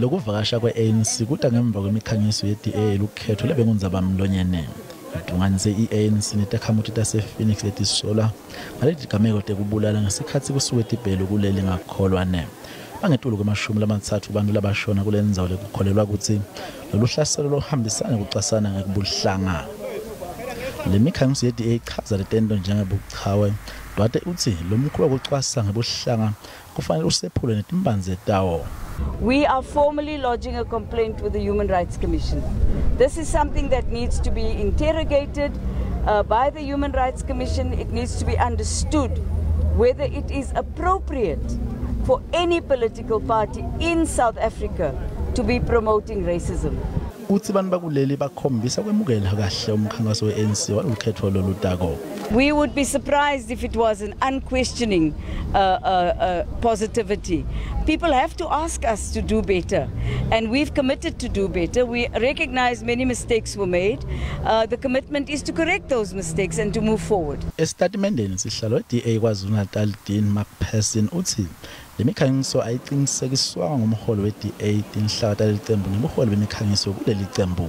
Lokuvakasha kwe-ANC kuta ngemva kwemikhangiso ye-DA lukhetho lebengunzabamlonyene. Idunganise i-ANC netakhamuti tase-Phoenix letisola ngaleli gameko tekubulala ngesikhathi kusuke tibhelu kuleli ngakholwane. Bangetulu kwemashumi lamathathu bantu labashona kule ndzawo lekukholelwa ukuthi lolu hlaselo lohambisana kucasana ngekubuhlanga. Le mikhangiso ye-DA ichaza letento njengebuchawe dwate uthi lo mkhuba wokucwasa ngebuhlanga kufanele usephule netimbanzi tawo. We are formally lodging a complaint with the Human Rights Commission. This is something that needs to be interrogated by the Human Rights Commission. It needs to be understood whether it is appropriate for any political party in South Africa to be promoting racism. Uthi bantu bakuleli bakhombisa kwemukela kahle umkhankaso we-ANC walukhetho lolu tako. We would be surprised if it was an unquestioning positivity. People have to ask us to do better, and we've committed to do better. We recognize many mistakes were made. The commitment is to correct those mistakes and to move forward. Estatimendeni sihlalo we-DA KwaZulu-Natal Dean McPherson uthi le mikhangiso ayiqinisekiswa ngumholi we-DA tinhlaka talelicembu nemiholi bemikhangiso kuleli cembu.